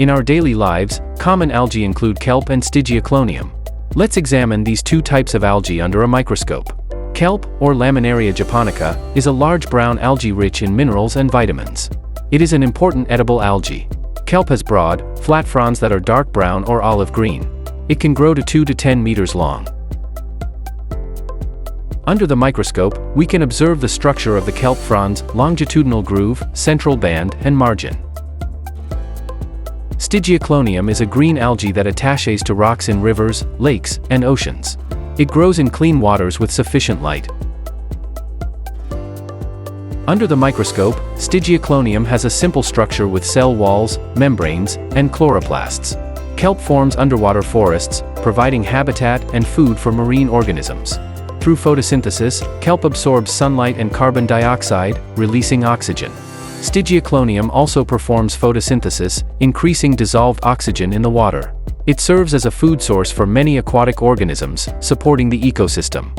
In our daily lives, common algae include kelp and Stigeoclonium. Let's examine these two types of algae under a microscope. Kelp, or Laminaria japonica, is a large brown algae rich in minerals and vitamins. It is an important edible algae. Kelp has broad, flat fronds that are dark brown or olive green. It can grow to 2 to 10 meters long. Under the microscope, we can observe the structure of the kelp fronds, longitudinal groove, central band, and margin. Stigeoclonium is a green algae that attaches to rocks in rivers, lakes, and oceans. It grows in clean waters with sufficient light. Under the microscope, Stigeoclonium has a simple structure with cell walls, membranes, and chloroplasts. Kelp forms underwater forests, providing habitat and food for marine organisms. Through photosynthesis, kelp absorbs sunlight and carbon dioxide, releasing oxygen. Stigeoclonium also performs photosynthesis, increasing dissolved oxygen in the water. It serves as a food source for many aquatic organisms, supporting the ecosystem.